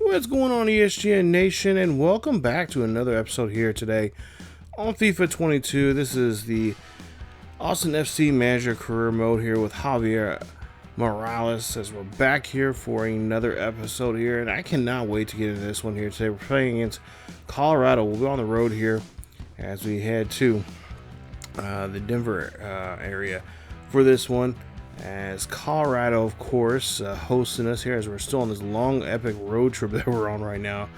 What's going on, ESGN Nation, and welcome back to another episode here today on FIFA 22. This is the Austin FC Manager Career Mode here with Javier Morales, as we're back here for another episode here, and I cannot wait to get into this one here today. We're playing against Colorado. We'll be on the road here as we head to the Denver area for this one, as Colorado, of course, hosting us here as we're still on this long, epic road trip that we're on right now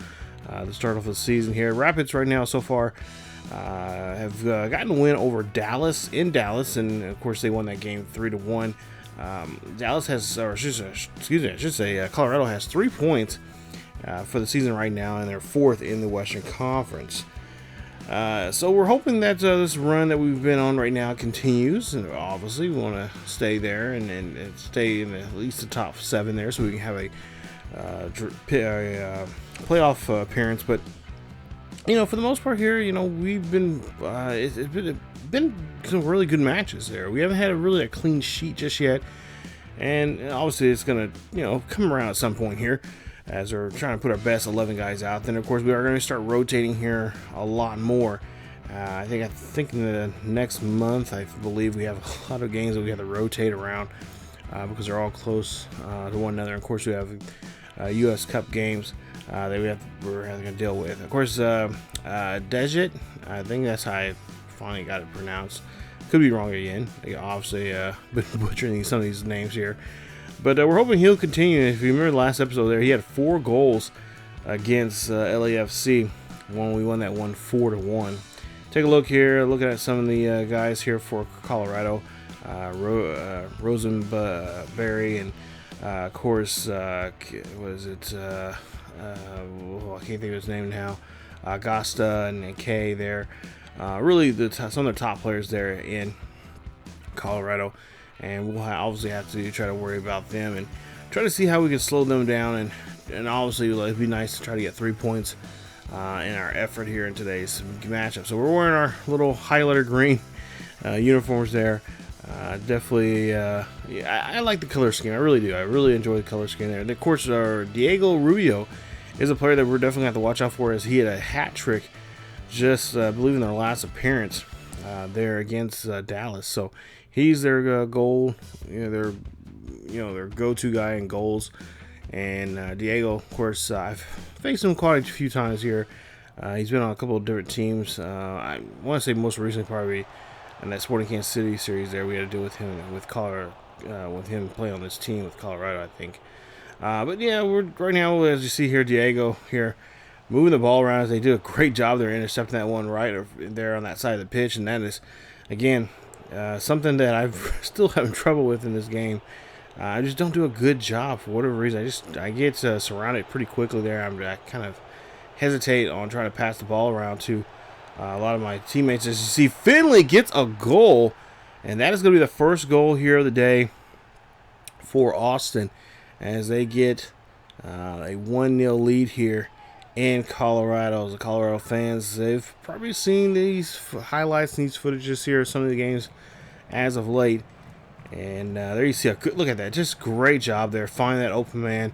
to start off the season here. Rapids right now so far have gotten a win over Dallas in Dallas, and of course they won that game 3-1. Dallas has, or I should say, Colorado has 3 points for the season right now, and they're 4th in the Western Conference. So we're hoping that this run that we've been on right now continues, and obviously we want to stay there and stay in at least the top 7 there, so we can have a playoff appearance. But you know, for the most part here, you know, we've been it's been some really good matches there. We haven't had a clean sheet just yet, and obviously it's gonna, you know, come around at some point here, as we're trying to put our best 11 guys out. Then of course we are going to start rotating here a lot more. I think in the next month, I believe we have a lot of games that we have to rotate around because they're all close to one another. Of course we have U.S. Cup games that we're having to deal with. Of course, Djittle, I think that's how I finally got it pronounced. Could be wrong again. Obviously, been butchering some of these names here. But we're hoping he'll continue. If you remember the last episode there, he had 4 goals against LAFC when we won that one 4-1. Take a look here, looking at some of the guys here for Colorado. Rosenberry and of course, was it? I can't think of his name now. Agosta and Kay there. Really, some of the top players there in Colorado. And we'll obviously have to try to worry about them and try to see how we can slow them down. And obviously, it'd be nice to try to get 3 points in our effort here in today's matchup. So we're wearing our little highlighter green uniforms there. Definitely, yeah, I like the color scheme. I really do. I really enjoy the color scheme there. And of course, our Diego Rubio is a player that we're definitely going to have to watch out for, as he had a hat trick just, I believe, in their last appearance there against Dallas. So he's their goal, their go-to guy in goals. And Diego, of course, I've faced him quite a few times here. He's been on a couple of different teams. I want to say most recently probably in that Sporting Kansas City series there, we had to deal with him with Colorado, with him playing on this team with Colorado, I think. But yeah, we're right now, as you see here, Diego here moving the ball around. They do a great job there intercepting that one right there on that side of the pitch, and that is, again, something that I've still having trouble with in this game. I just don't do a good job for whatever reason. I get surrounded pretty quickly there. I kind of hesitate on trying to pass the ball around to a lot of my teammates. As you see, Finley gets a goal, and that is going to be the first goal here of the day for Austin as they get a 1-0 lead here in Colorado. The Colorado fans, they've probably seen these highlights and these footages here of some of the games as of late. And there you see a good look at that. Just great job there, finding that open man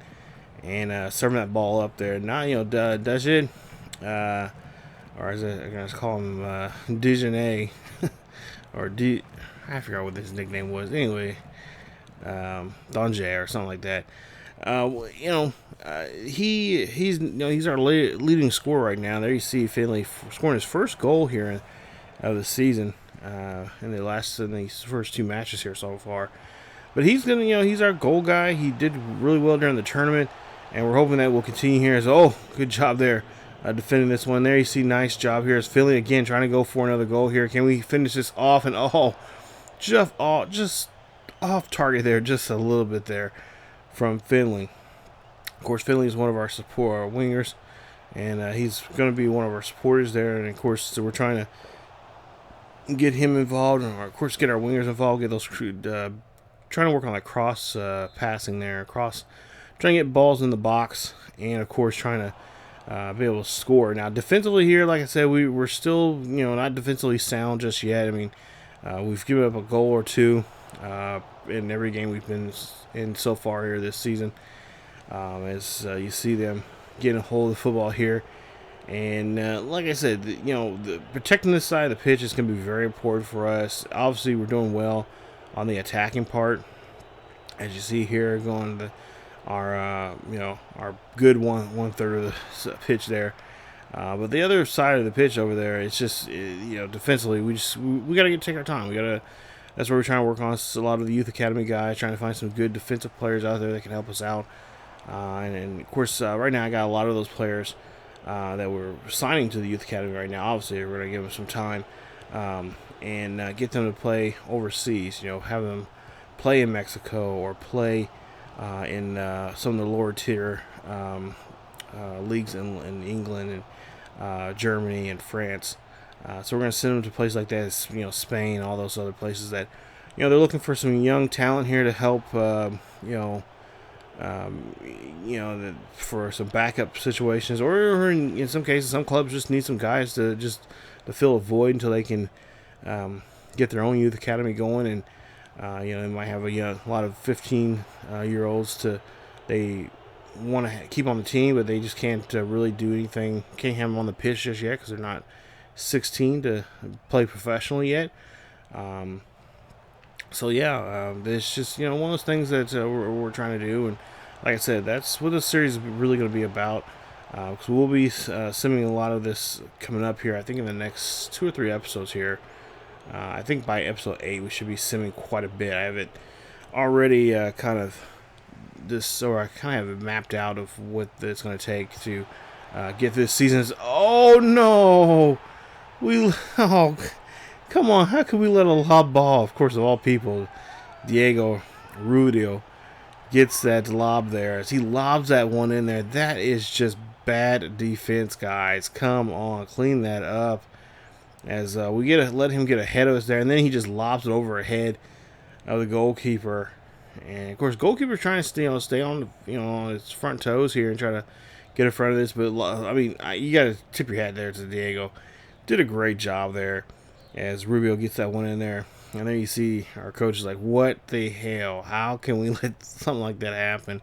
and serving that ball up there. Now, Djittle, or is it, I'm going to call him Djittle, or I forgot what his nickname was. Anyway, Donjay or something like that. He's our leading scorer right now. There you see Finley scoring his first goal here of the season. In these first 2 matches here so far, but he's our goal guy. He did really well during the tournament, and we're hoping that will continue here. Good job there, defending this one. There you see, nice job here as Finley again trying to go for another goal here. Can we finish this off? And just off target there, just a little bit there from Finley. Of course, Finley is one of our wingers, and he's going to be one of our supporters there. And of course, so we're trying to get him involved, and of course get our wingers involved, get those trying to work on that cross passing there, trying to get balls in the box, and of course trying to be able to score. Now defensively here, like I said, we're still not defensively sound just yet. I mean, we've given up a goal or two in every game we've been in so far here this season, as you see them getting a hold of the football here. And like I said, protecting this side of the pitch is going to be very important for us. Obviously, we're doing well on the attacking part, as you see here, going to our good one third of the pitch there. But the other side of the pitch over there, it's just defensively, we got to take our time. That's where we're trying to work on. It's a lot of the youth academy guys, trying to find some good defensive players out there that can help us out. And of course, right now I got a lot of those players that we're signing to the youth academy right now. Obviously, we're going to give them some time and get them to play overseas. Have them play in Mexico or play in some of the lower tier leagues in England and Germany and France. So we're going to send them to places like that, as, Spain, all those other places that they're looking for some young talent here to help. For some backup situations, or in some cases, some clubs just need some guys to fill a void until they can get their own youth academy going, and they might have a lot of 15-year-olds they want to keep on the team, but they just can't really do anything. Can't have them on the pitch just yet because they're not 16 to play professionally yet. It's just one of those things that we're trying to do, and like I said, that's what this series is really going to be about. Because we'll be simming a lot of this coming up here. I think in the next 2 or 3 episodes here. I think by episode 8 we should be simming quite a bit. I have it already I kind of have it mapped out of what it's going to take to get this season's. Oh no, come on! How could we let a lob ball? Of course, of all people, Diego Rudio gets that lob there. As he lobs that one in there, that is just bad defense, guys. Come on, clean that up. As we let him get ahead of us there, and then he just lobs it over ahead of the goalkeeper. And of course, goalkeeper's trying to stay on on his front toes here and try to get in front of this. But I mean, you got to tip your hat there to Diego. Did a great job there as Rubio gets that one in there. And then you see our coach is like, what the hell? How can we let something like that happen?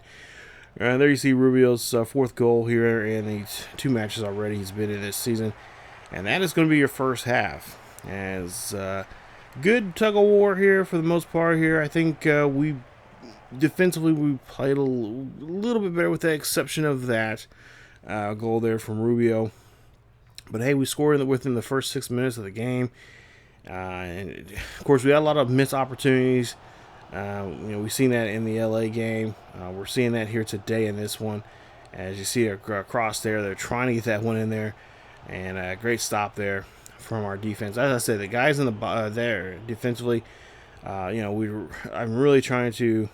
And there you see Rubio's 4th goal here in these 2 matches already he's been in this season. And that is going to be your first half. As good tug of war here for the most part here. I think we defensively played a little bit better with the exception of that goal there from Rubio. But hey, we scored within the first 6 minutes of the game. And of course, we had a lot of missed opportunities. We've seen that in the LA game. We're seeing that here today in this one. As you see a cross there, they're trying to get that one in there, and a great stop there from our defense. As I said, the guys in the there defensively, I'm really trying to.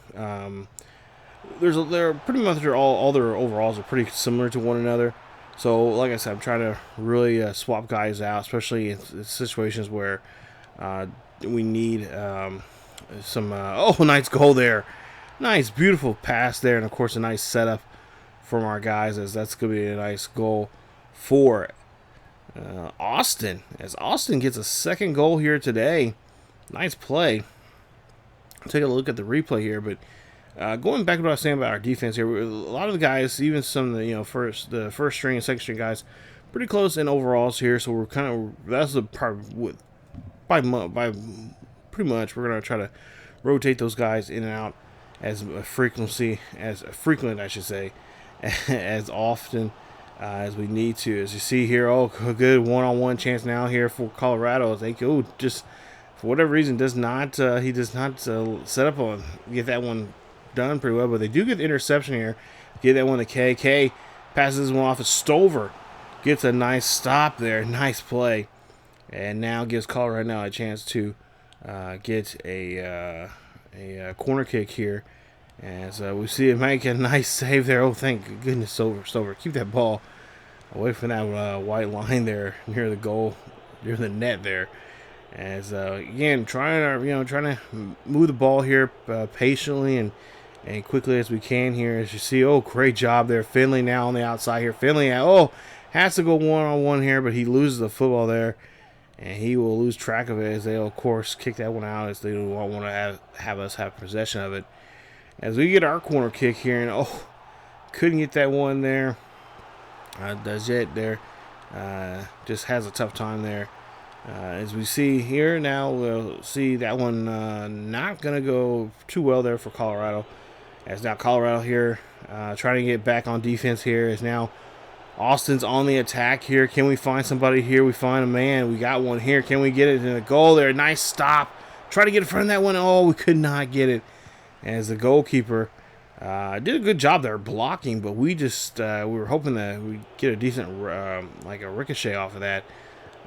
They're pretty much all their overalls are pretty similar to one another. So, like I said, I'm trying to really swap guys out, especially in situations where we need some. Nice goal there. Nice, beautiful pass there, and of course, a nice setup from our guys, as that's going to be a nice goal for Austin. As Austin gets a second goal here today. Nice play. Take a look at the replay here, but going back to what I was saying about our defense here, a lot of the guys, even some of the the first string and second string guys, pretty close in overalls here. So we're kind of that's the part with by pretty much we're gonna try to rotate those guys in and out as frequent, I should say, as often as we need to. As you see here, a good one-on-one chance now here for Colorado. They go just for whatever reason does not set up on get that one done pretty well, but they do get the interception here. Get that one to K. K passes one off of Stover, gets a nice stop there, nice play, and now gives Colorado now a chance to get a corner kick here. As we see it make a nice save there. Oh, thank goodness, Stover, keep that ball away from that white line there near the goal, near the net there. As again, trying to move the ball here patiently and quickly as we can here. As you see, great job there. Finley now on the outside here. Finley, has to go one-on-one here, but he loses the football there, and he will lose track of it as they'll, of course, kick that one out as they don't want to have us have possession of it. As we get our corner kick here, and couldn't get that one there. Djittle there just has a tough time there. As we see here now, we'll see that one not going to go too well there for Colorado. As now Colorado here trying to get back on defense here. As now Austin's on the attack here. Can we find somebody here? We find a man. We got one here. Can we get it in a goal there? Nice stop. Try to get in front of that one. We could not get it. As the goalkeeper did a good job there blocking, but we just we were hoping that we get a decent like a ricochet off of that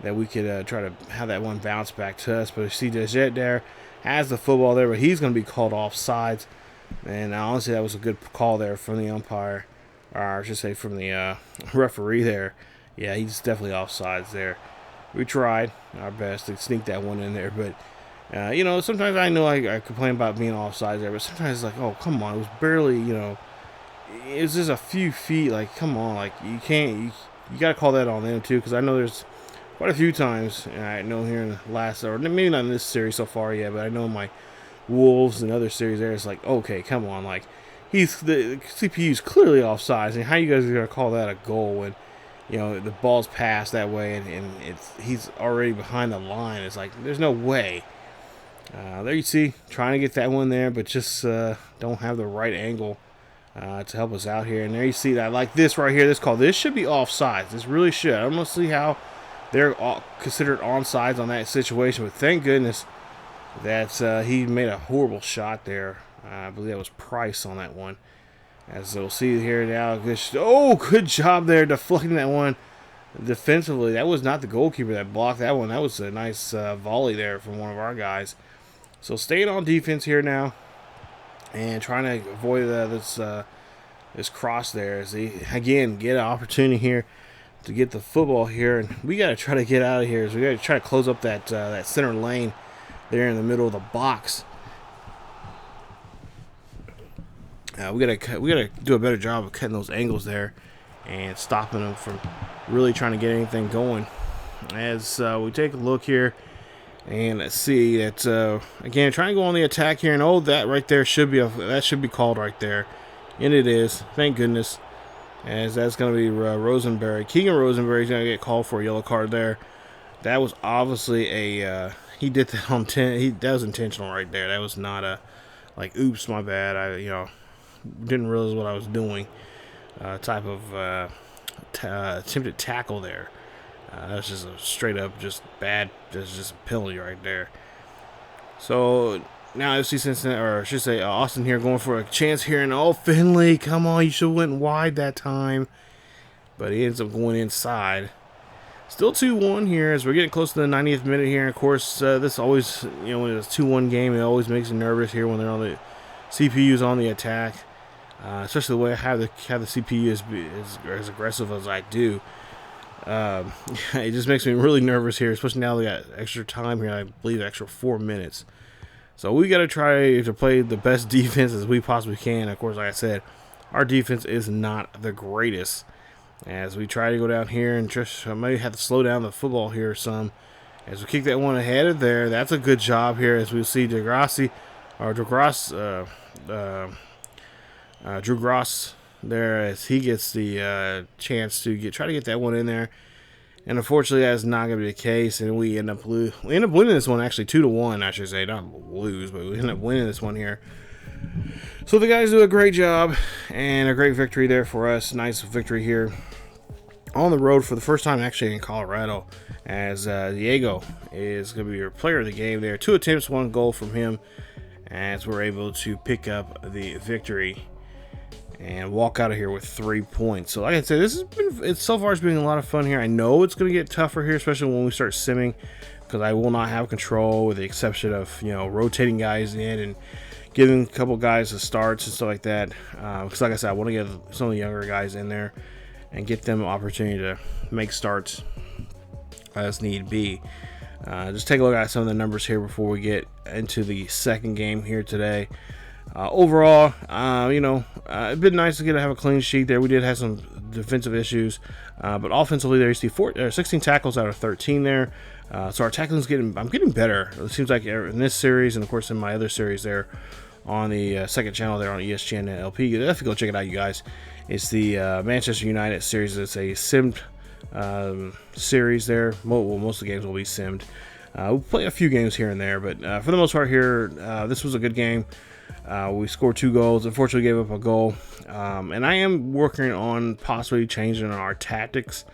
we could try to have that one bounce back to us. But you see Djittle there has the football there, but he's going to be called offsides. And honestly, that was a good call there from the umpire, or I should say from the referee there. Yeah, he's definitely offsides there. We tried our best to sneak that one in there, but sometimes I know I complain about being offsides there, but sometimes it's like, come on, it was barely, it was just a few feet. Like, come on, like you got to call that on them too, because I know there's quite a feu times, and I know here in the last, or maybe not in this series so far yet, but I know my Wolves and other series there, it's like, okay, come on, like the CPU's clearly offsides, and how you guys are gonna call that a goal when the ball's passed that way and he's already behind the line? It's like there's no way. There you see, trying to get that one there, but just don't have the right angle to help us out here. And there you see that, like this right here, this call, this should be offsides. This really should. I don't see how they're considered onside on that situation, but thank goodness that he made a horrible shot there. I believe that was Price on that one. As we'll see here now, good job there deflecting that one defensively. That was not the goalkeeper that blocked that one. That was a nice volley there from one of our guys. So staying on defense here now and trying to avoid this cross there as they again get an opportunity here to get the football here, and we got to try to get out of here. So we got to try to close up that center lane there in the middle of the box. We gotta do a better job of cutting those angles there and stopping them from really trying to get anything going. As we take a look here and let's see that again trying to go on the attack here, and that right there should be called right there, and it is, thank goodness, as that's going to be Rosenberry. Keegan Rosenberry is going to get called for a yellow card there. That was obviously he did that on 10. That was intentional right there. That was not a oops, my bad. I didn't realize what I was doing. Type of attempted tackle there. That's just a straight up just bad. That's just a penalty right there. So now FC Cincinnati, or I should say Austin here, going for a chance here. And oh, Finley, come on, you should have went wide that time. But he ends up going inside. Still 2-1 here as we're getting close to the 90th minute here. And of course, this always, when it's a 2-1 game, it always makes you nervous here when they're on the CPU's on the attack. Especially the way I have the CPU as aggressive as I do. It just makes me really nervous here, especially now they got extra time here. I believe extra 4 minutes. So we got to try to play the best defense as we possibly can. Of course, like I said, our defense is not the greatest. As we try to go down here and just maybe have to slow down the football here some. As we kick that one ahead of there, that's a good job here. As we see Drew Gross there, as he gets the chance to try to get that one in there. And unfortunately, that's not going to be the case, and we end up winning this one actually 2-1. I should say, not lose, but we end up winning this one here. So the guys do a great job and a great victory there for us. Nice victory here on the road for the first time actually in Colorado. As Diego is going to be your player of the game there. 2 attempts, 1 goal from him, as we're able to pick up the victory and walk out of here with 3 points. So like I said, so far it's been a lot of fun here. I know it's going to get tougher here, especially when we start simming, because I will not have control, with the exception of rotating guys in and giving a couple guys the starts and stuff like that. Because like I said, I want to get some of the younger guys in there and get them an opportunity to make starts as need be. Just take a look at some of the numbers here before we get into the second game here today. Overall, it'd been nice to have a clean sheet there. We did have some defensive issues, but offensively there you see 16 tackles out of 13 there. So our tackling's I'm getting better. It seems like in this series, and of course in my other series there on the second channel there on ESGNet LP. You have to go check it out, you guys. It's the Manchester United series. It's a simmed series there. Most of the games will be simmed. We'll play a few games here and there, but for the most part here, this was a good game. We scored 2 goals. Unfortunately, gave up a goal. And I am working on possibly changing our tactics,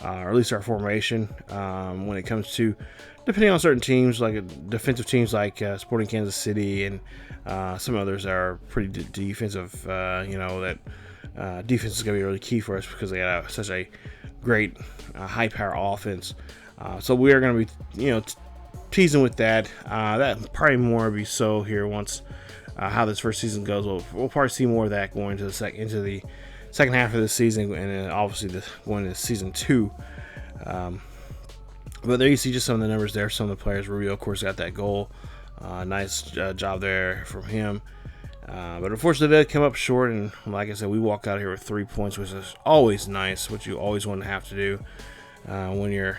or at least our formation, when it comes to, depending on certain teams, like defensive teams like Sporting Kansas City and some others that are pretty defensive. That defense is going to be really key for us because they got such a great high-power offense. So we are going to be, teasing with that. That probably more be so here once how this first season goes. We'll probably see more of that going into the second half of the season, and then obviously going into season 2. But there you see just some of the numbers there. Some of the players. Rubio, of course, got that goal. Nice job there from him. But unfortunately, that came up short, and like I said, we walk out here with 3 points, which is always nice, which you always want to have to do when you're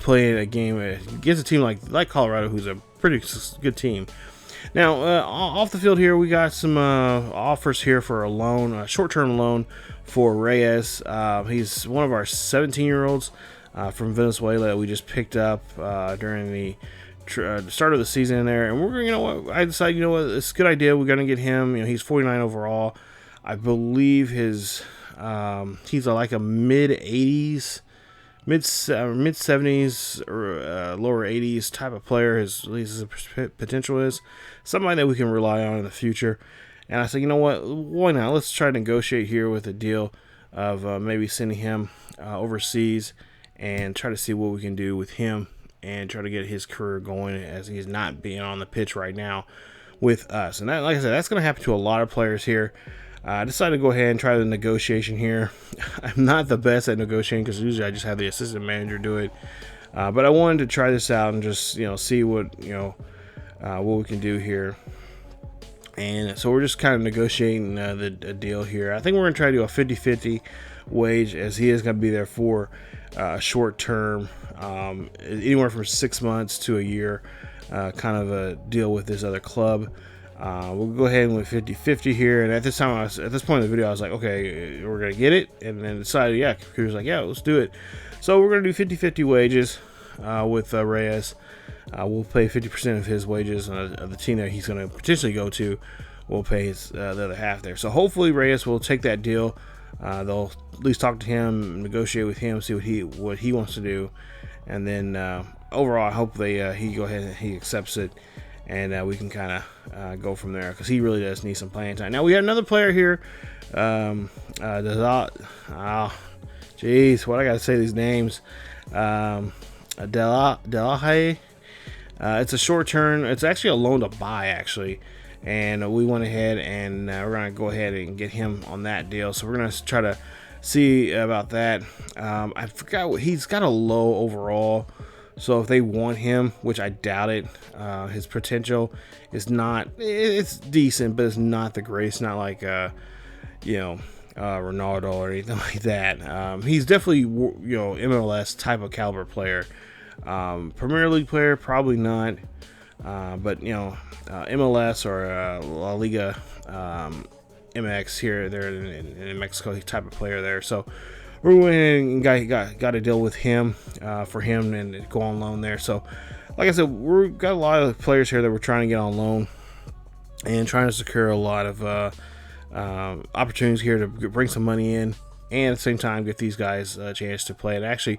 playing a game against a team like Colorado, who's a pretty good team. Now, off the field here, we got some offers here for a short-term loan for Reyes. He's one of our 17-year-olds from Venezuela that we just picked up during the start of the season there. And I decided, it's a good idea. We're going to get him. He's 49 overall. I believe he's like a mid-80s, mid-70s or lower 80s type of player. At least his potential is somebody that we can rely on in the future. And I said, why not? Let's try to negotiate here with a deal of maybe sending him overseas and try to see what we can do with him and try to get his career going, as he's not being on the pitch right now with us. And that, like I said, that's going to happen to a lot of players here. I decided to go ahead and try the negotiation here. I'm not the best at negotiating because usually I just have the assistant manager do it. But I wanted to try this out and just see what we can do here. And so we're just kind of negotiating the deal here. I think we're going to try to do a 50-50 wage, as he is going to be there for short term, anywhere from 6 months to a year, kind of a deal with this other club. We'll go ahead and with 50-50 here. And at this point in the video, I was like, okay, we're going to get it. And then decided, computer's like, let's do it. So we're going to do 50-50 wages with Reyes. We'll pay 50% of his wages of the team that he's going to potentially go to. We'll pay the other half there. So hopefully Reyes will take that deal. They'll at least talk to him, negotiate with him, see what he wants to do. And then overall, I hope he go ahead and he accepts it. and we can kind of go from there, because he really does need some playing time. Now we have another player here. Jeez, what I gotta say these names. Devilishly. It's a short term. It's actually a loan to buy, actually. And we went ahead and we're going to go ahead and get him on that deal. So we're going to try to see about that. I forgot what he's got, a low overall. So if they want him, which I doubt it, his potential is not, it's decent, but it's not the greatest. It's not like, Ronaldo or anything like that. He's definitely, MLS type of caliber player. Premier League player, probably not. But MLS or La Liga MX here, they're in Mexico, type of player there. So we went in and got a deal with him for him and go on loan there. So like I said, we've got a lot of players here that we're trying to get on loan and trying to secure a lot of opportunities here to bring some money in, and at the same time get these guys a chance to play. And after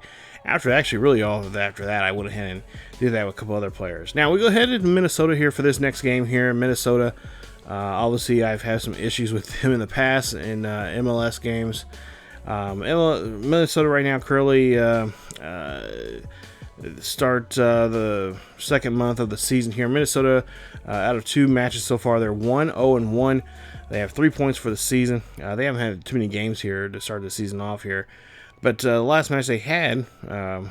that, I went ahead and did that with a couple other players. Now we go ahead to Minnesota here for this next game here. Minnesota, obviously I've had some issues with them in the past in MLS games. Minnesota right now currently start the second month of the season here. Minnesota, out of 2 matches so far, they're 1-0-1. They have 3 points for the season. They haven't had too many games here to start the season off here. But the last match they had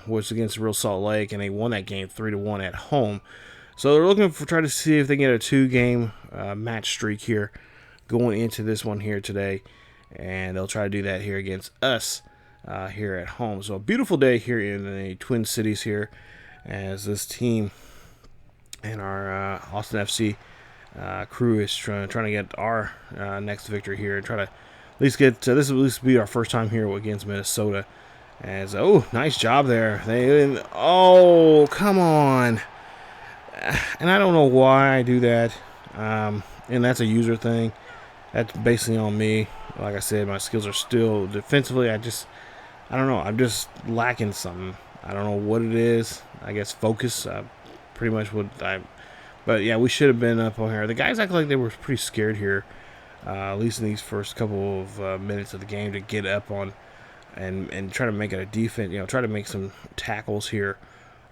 was against Real Salt Lake, and they won that game 3-1 at home. So they're looking for trying to see if they can get a 2-game match streak here going into this one here today. And they'll try to do that here against us here at home. So a beautiful day here in the Twin Cities here, as this team and our Austin FC crew is trying to get our next victory here and try to at least get this will at least be our first time here against Minnesota. As nice job there. Come on. And I don't know why I do that. And that's a user thing. That's basically on me. Like I said, my skills are still defensively. I don't know. I'm just lacking something. I don't know what it is. I guess focus. Pretty much what I. But yeah, we should have been up on here. The guys act like they were pretty scared here, at least in these first couple of minutes of the game, to get up on and try to make it a defense. Try to make some tackles here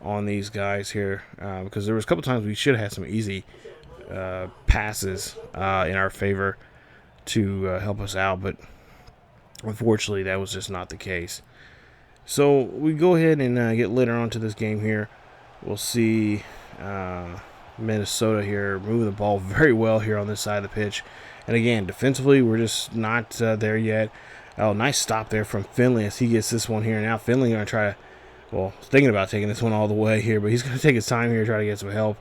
on these guys here, because there was a couple times we should have had some easy passes in our favor to help us out, but unfortunately that was just not the case. So we go ahead and get later on to this game here. We'll see Minnesota here moving the ball very well here on this side of the pitch. And again, defensively, we're just not there yet. Oh, nice stop there from Finley as he gets this one here. Now Finley going to try to, thinking about taking this one all the way here, but he's going to take his time here, try to get some help.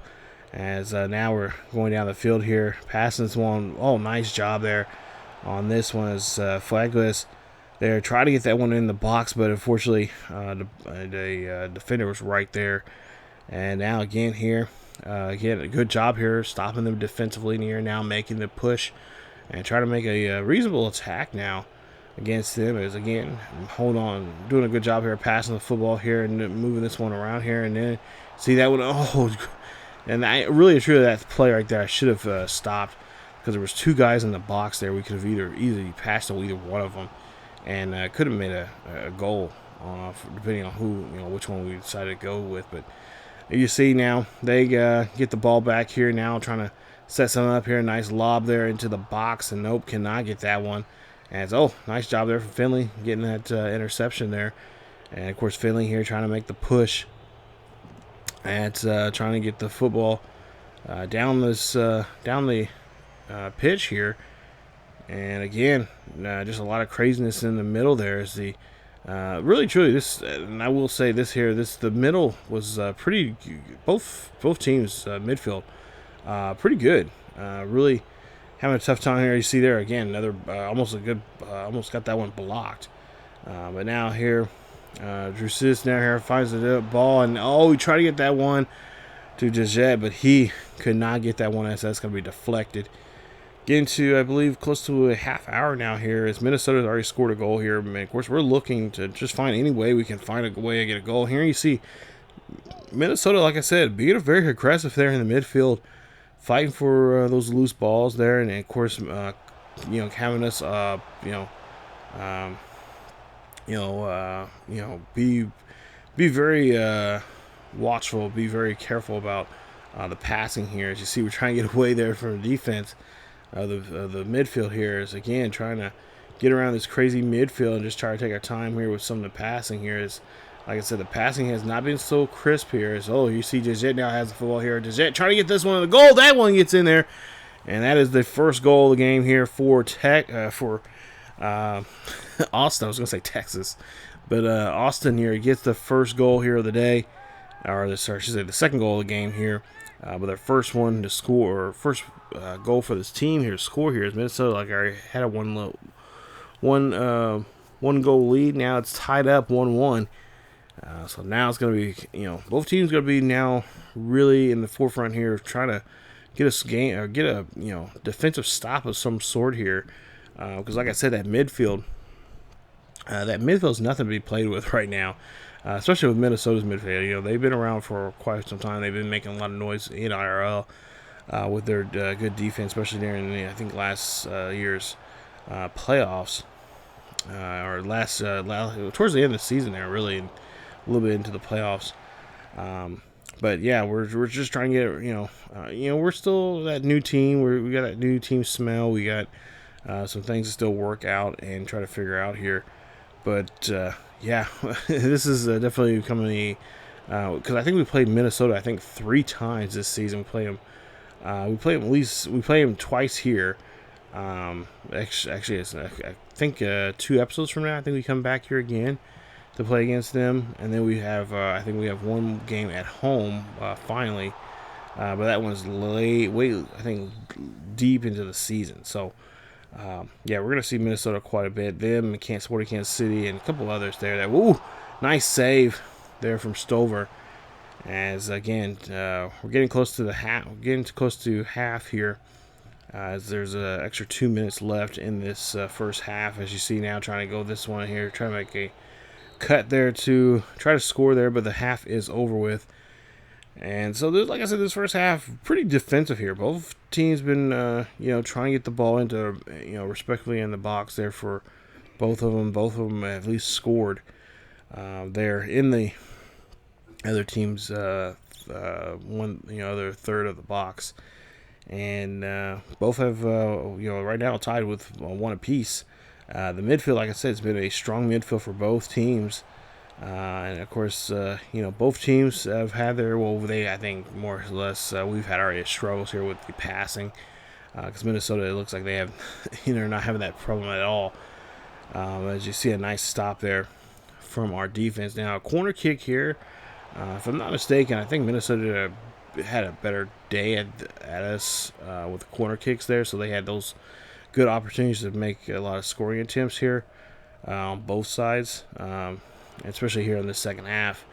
As now we're going down the field here, passing this one. Oh, nice job there on this one as Flagless there. Try to get that one in the box, but unfortunately the defender was right there. And now again here, again, a good job here stopping them defensively here, now making the push and try to make a reasonable attack now against them. As again, doing a good job here passing the football here and moving this one around here. And then see that one, and I really attribute that play right there. I should have stopped, because there was 2 guys in the box there. We could have easily passed to either one of them, and could have made a goal depending on which one we decided to go with. But you see now they get the ball back here now, trying to set something up here. Nice lob there into the box, and nope, cannot get that one. As nice job there from Finley getting that interception there. And of course Finley here trying to make the push and trying to get the football down the pitch here. And again, just a lot of craziness in the middle there. Is the really truly this, and I will say this here, the middle was pretty, both teams midfield pretty good. Really having a tough time here. You see there again, another almost got that one blocked. But now here, Drusis now here finds the ball, and he tried to get that one to Djittle, but he could not get that one, as that's going to be deflected. Getting to, I believe, close to a half hour now here, as Minnesota's already scored a goal here. And of course, we're looking to just find any way we can find a way to get a goal. Here you see Minnesota, like I said, being very aggressive there in the midfield, fighting for those loose balls there, and of course, having us, um, be very watchful, be very careful about the passing here. As you see, we're trying to get away there from the defense. The midfield here is again trying to get around this crazy midfield and just try to take our time here with some of the passing here. Is like I said, the passing has not been so crisp here. As you see, Djittle now has the football here. Djittle trying to get this one on the goal. That one gets in there, and that is the first goal of the game here for Austin. I was gonna say Texas, but Austin here gets the first goal here of the day, I should say the second goal of the game here. But their first one to score, or first goal for this team here to score here is Minnesota. Like I already had a one goal lead. Now it's tied up 1-1. So now it's going to be, both teams going to be now really in the forefront here, trying to get a defensive stop of some sort here. Because like I said, that midfield is nothing to be played with right now. Especially with Minnesota's midfield. They've been around for quite some time. They've been making a lot of noise in IRL with their good defense, especially during I think last year's playoffs, or towards the end of the season there, really, and a little bit into the playoffs. But yeah, we're just trying to get we're still that new team. We got that new team smell. We got some things to still work out and try to figure out here, but. Yeah, this is definitely becoming because I think we played Minnesota 3 times this season. We play them twice here. Actually, I think 2 episodes from now, I think we come back here again to play against them, and then we have I think we have one game at home finally, but that one's deep into the season. So. We're going to see Minnesota quite a bit. Them, Sporting Kansas City, and a couple others there. Nice save there from Stover. As again, we're getting close to the half. We're getting close to half here. As there's an extra 2 minutes left in this first half. As you see now, trying to go this one here, trying to make a cut there to try to score there, but the half is over with. And so, like I said, this first half pretty defensive here. Both teams been, trying to get the ball into, respectively in the box there for both of them. Both of them at least scored there in the other team's other third of the box, and both have, right now tied with 1 apiece. The midfield, like I said, has been a strong midfield for both teams. And of course, both teams have had I think more or less, we've had our struggles here with the passing. Because Minnesota, it looks like they have, they're not having that problem at all. As you see, a nice stop there from our defense. Now, a corner kick here. If I'm not mistaken, I think Minnesota had a better day at us with corner kicks there. So they had those good opportunities to make a lot of scoring attempts here on both sides. Especially here in the second half.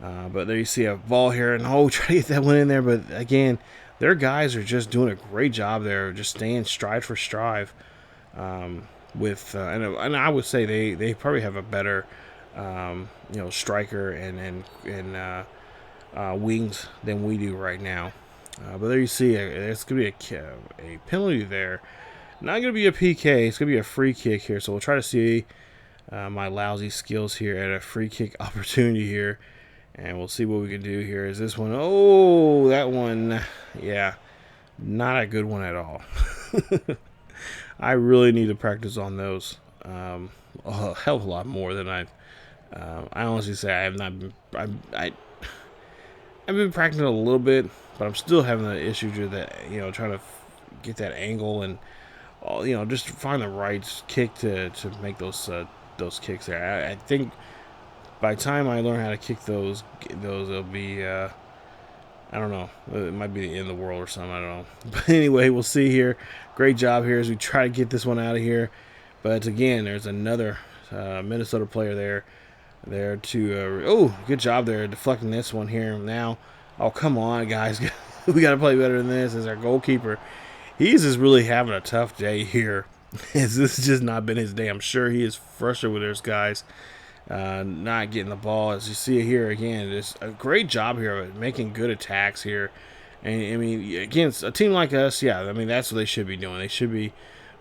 But there you see a ball here, and try to get that one in there. But again, their guys are just doing a great job there, just staying stride for stride. And I would say they probably have a better, striker and wings than we do right now. But there you see, it's going to be a penalty there. Not going to be a PK. It's going to be a free kick here. So we'll try to see. My lousy skills here at a free kick opportunity here, and we'll see what we can do here. Is this one? Oh, that one, yeah, not a good one at all. I really need to practice on those a hell of a lot more than I honestly say I have not been. I've been practicing a little bit, but I'm still having the issues with that, trying to get that angle and just find the right kick to make those kicks there. I think by the time I learn how to kick those will be I don't know, it might be the end of the world or something, I don't know. But anyway, we'll see here. Great job here as we try to get this one out of here. But again, there's another Minnesota player there to good job there deflecting this one here. Now, come on guys, we got to play better than this. As our goalkeeper, he's just really having a tough day here. This has just not been his day. I'm sure he is frustrated with his guys not getting the ball. As you see here again, it's a great job here of making good attacks here And I mean, against a team like us, yeah, I mean that's what they should be doing. They should be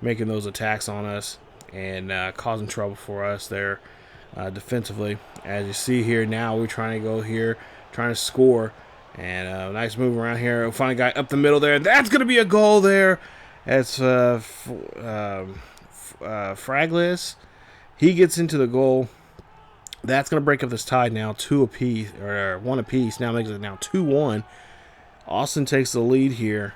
making those attacks on us and causing trouble for us there defensively. As you see here now, we're trying to go here, trying to score. And nice move around here. We'll find a guy up the middle there. That's going to be a goal there. That's Fragless. He gets into the goal. That's going to break up this tie now, 2 apiece, or 1 apiece. Now makes it now 2-1. Austin takes the lead here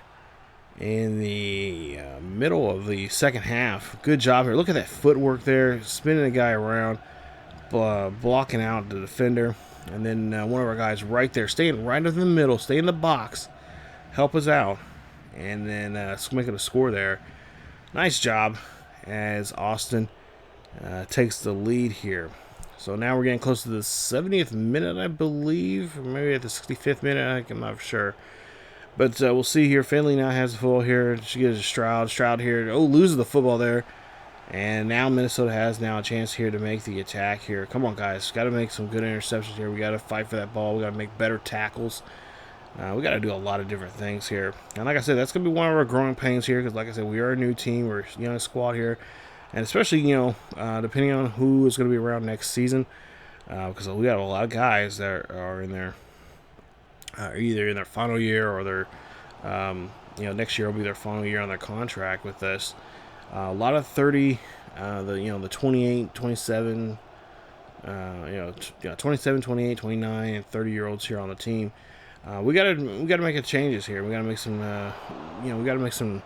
in the middle of the second half. Good job here. Look at that footwork there, spinning the guy around, blocking out the defender. And then one of our guys right there, staying right in the middle, stay in the box, help us out. And then making a score there. Nice job as Austin takes the lead here. So now we're getting close to the 70th minute, I believe. Or maybe at the 65th minute, I'm not sure. But we'll see here. Finley now has the football here. She gets a Stroud. Stroud here. Oh, loses the football there. And now Minnesota has now a chance here to make the attack here. Come on, guys. Got to make some good interceptions here. We got to fight for that ball. We got to make better tackles. We got to do a lot of different things here. And like I said, that's going to be one of our growing pains here because, like I said, we are a new team. We're a young squad here. And especially, depending on who is going to be around next season. Because we got a lot of guys that are in their either in their final year or their, next year will be their final year on their contract with us. A lot of 30, the 28, 27, 27, 28, 29, and 30-year-olds here on the team. We gotta make changes here. We gotta make some,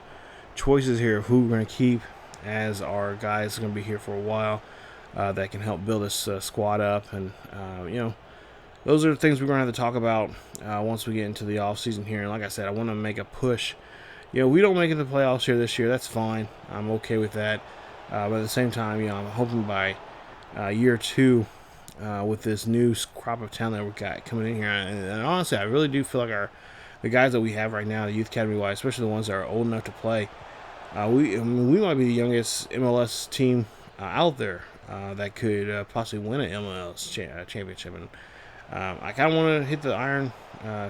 choices here of who we're gonna keep as our guys are gonna be here for a while that can help build this squad up, and those are the things we're gonna have to talk about once we get into the off season here. And like I said, I want to make a push. We don't make it to the playoffs here this year. That's fine. I'm okay with that. But at the same time, I'm hoping by year 2 with this new crop of talent that we got coming in here. And honestly, I really do feel like the guys that we have right now, the youth academy wise, especially the ones that are old enough to play, we might be the youngest MLS team out there that could possibly win an MLS championship. And I kind of want to hit the iron,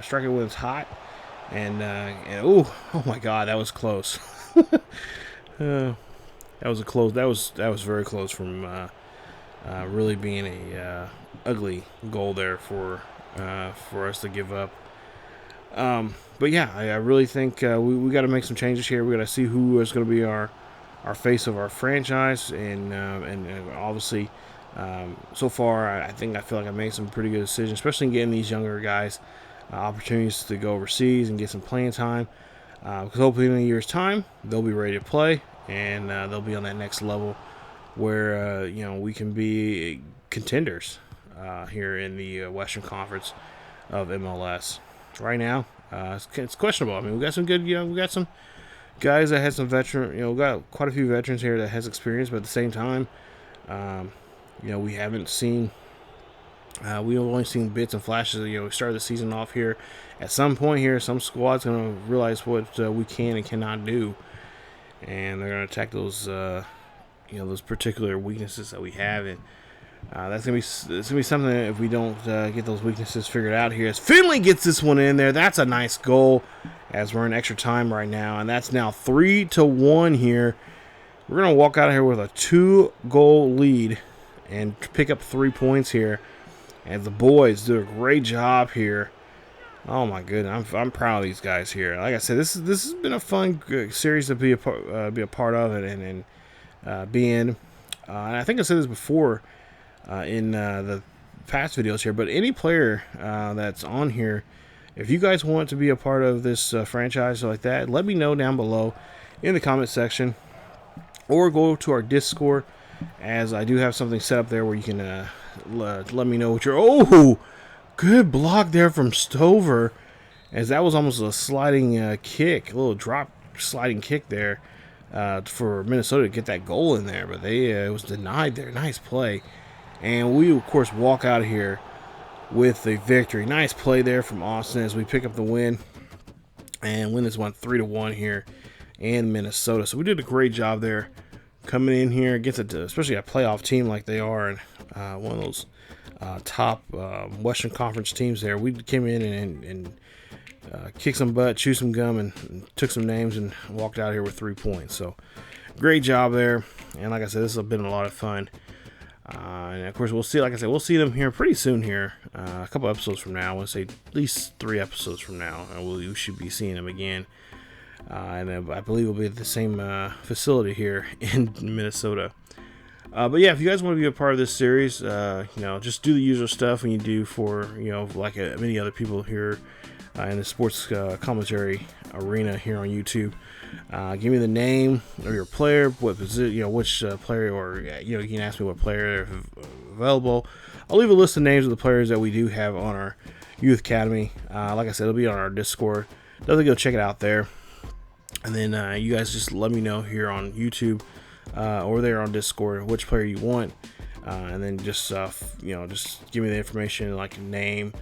strike it when it's hot. And oh my God, that was close. That was very close from really being a ugly goal there for us to give up. But yeah, I really think we got to make some changes here. We got to see who is going to be our face of our franchise, and obviously, so far I feel like I made some pretty good decisions, especially in getting these younger guys opportunities to go overseas and get some playing time. Because hopefully in a year's time they'll be ready to play, and they'll be on that next level where we can be contenders here in the Western Conference of MLS. Right now, it's questionable. I mean, we got some good, we got some guys that had some veteran, we got quite a few veterans here that has experience, but at the same time, we haven't seen. We've only seen bits and flashes. We started the season off here. At some point here, some squad's going to realize what we can and cannot do, and they're going to attack those, those particular weaknesses that we have. And it's gonna be something that if we don't get those weaknesses figured out here. As Finley gets this one in there, that's a nice goal. As we're in extra time right now, and that's now 3-1 here. We're going to walk out of here with a 2-goal lead and pick up 3 points here. And the boys do a great job here. Oh my goodness, I'm proud of these guys here. Like I said, this has been a fun series to be a part of and be in. And I think I said this before in the past videos here, but any player that's on here, if you guys want to be a part of this franchise like that, let me know down below in the comment section, or go to our Discord, as I do have something set up there where you can let me know what you're. Oh, good block there from Stover, as that was almost a sliding kick, a little drop sliding kick there for Minnesota to get that goal in there, but it was denied there. Nice play, and we of course walk out of here with the victory. Nice play there from Austin as we pick up the win and win this one 3-1 here in Minnesota. So we did a great job there coming in here against especially a playoff team like they are, and one of those top Western Conference teams there. We came in and kicked some butt, chewed some gum, and took some names and walked out here with 3 points. So great job there. And like I said, this has been a lot of fun. And of course, we'll see. Like I said, we'll see them here pretty soon. Here, a couple episodes from now. I want to say at least 3 episodes from now, we should be seeing them again. And I believe we'll be at the same facility here in Minnesota. But yeah, if you guys want to be a part of this series, just do the usual stuff when you do for like many other people here in the sports commentary arena here on YouTube. Give me the name of your player, what position, which player, or you can ask me what player available. I'll leave a list of names of the players that we do have on our youth academy. Like I said, it'll be on our Discord. Definitely go check it out there. And then you guys just let me know here on YouTube or there on Discord which player you want, and then just just give me the information like name,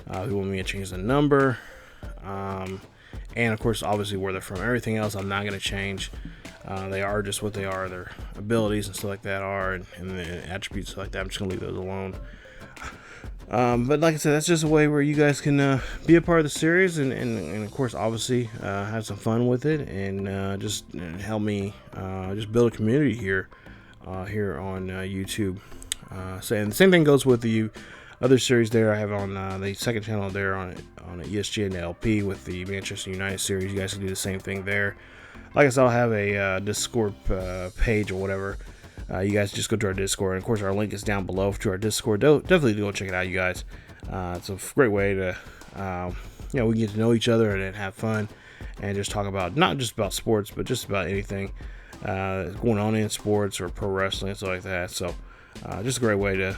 if you want me to change the number. And of course, obviously, where they're from. Everything else, I'm not going to change. They are just what they are. Their abilities and stuff like that are, and the attributes like that. I'm just going to leave those alone. But like I said, that's just a way where you guys can be a part of the series, and of course, obviously, have some fun with it, and just help me just build a community here on YouTube. And the same thing goes with the other series there I have on the second channel there on ESGNet LP with the Manchester United series. You guys can do the same thing there. Like I said, I'll have a Discord page or whatever. You guys just go to our Discord, and of course our link is down below to our Discord. Definitely go check it out, you guys. It's a great way to we get to know each other and have fun and just talk about not just about sports, but just about anything going on in sports or pro wrestling and stuff like that. So just a great way to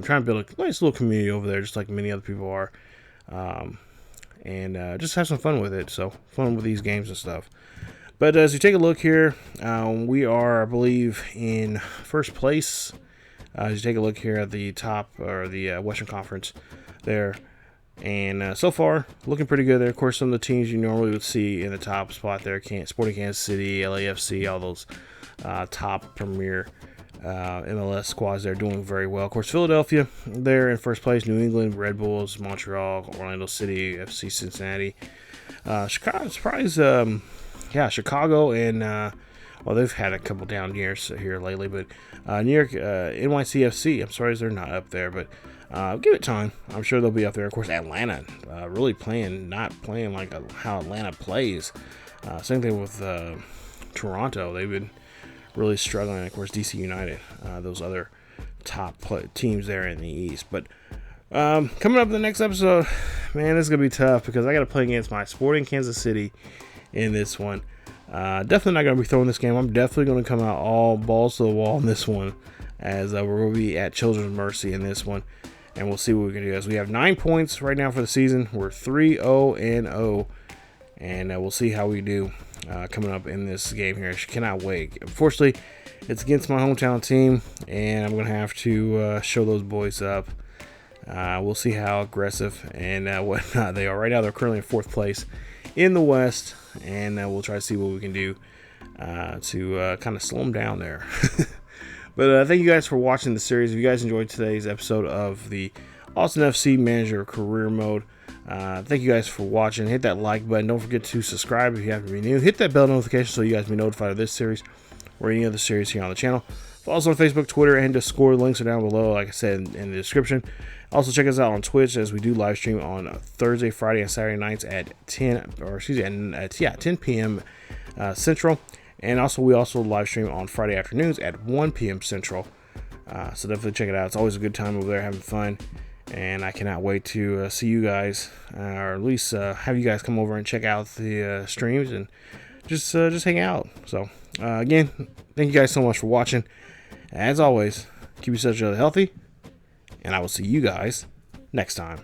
try and build a nice little community over there, just like many other people are, and just have some fun with it. So fun with these games and stuff. But as you take a look here, we are, I believe, in first place. As you take a look here at the top, or the Western Conference there. And so far, looking pretty good there. Of course, some of the teams you normally would see in the top spot there, Sporting Kansas City, LAFC, all those top premier MLS squads there doing very well. Of course, Philadelphia there in first place. New England, Red Bulls, Montreal, Orlando City, FC Cincinnati. Chicago, surprise, Chicago and they've had a couple down years here lately, but New York, NYCFC, I'm sorry they're not up there, but give it time. I'm sure they'll be up there. Of course, Atlanta, really not playing like how Atlanta plays. Same thing with Toronto. They've been really struggling. Of course, DC United, those other top teams there in the East. But coming up in the next episode, man, this is going to be tough because I got to play against my Sporting Kansas City in this one. Definitely not going to be throwing this game. I'm definitely going to come out all balls to the wall in this one, as we're going to be at Children's Mercy in this one, and we'll see what we can do. As we have 9 points right now for the season, we're 3-0-0, and we'll see how we do coming up in this game here. I cannot wait. Unfortunately, it's against my hometown team, and I'm going to have to show those boys up. We'll see how aggressive and whatnot they are. Right now, they're currently in fourth place in the West, and we'll try to see what we can do to kind of slow them down there. But thank you guys for watching the series. If you guys enjoyed today's episode of the Austin FC Manager Career Mode, thank you guys for watching. Hit that like button. Don't forget to subscribe if you haven't been new. Hit that bell notification so you guys be notified of this series or any other series here on the channel. Follow us on Facebook, Twitter, and Discord. Links are down below, like I said, in the description. Also, check us out on Twitch as we do live stream on Thursday, Friday, and Saturday nights at 10 p.m. Central. And also, we also live stream on Friday afternoons at 1 p.m. Central. So definitely check it out. It's always a good time over there, having fun. And I cannot wait to see you guys, or at least have you guys come over and check out the streams and just hang out. So again, thank you guys so much for watching. As always, keep yourself healthy, and I will see you guys next time.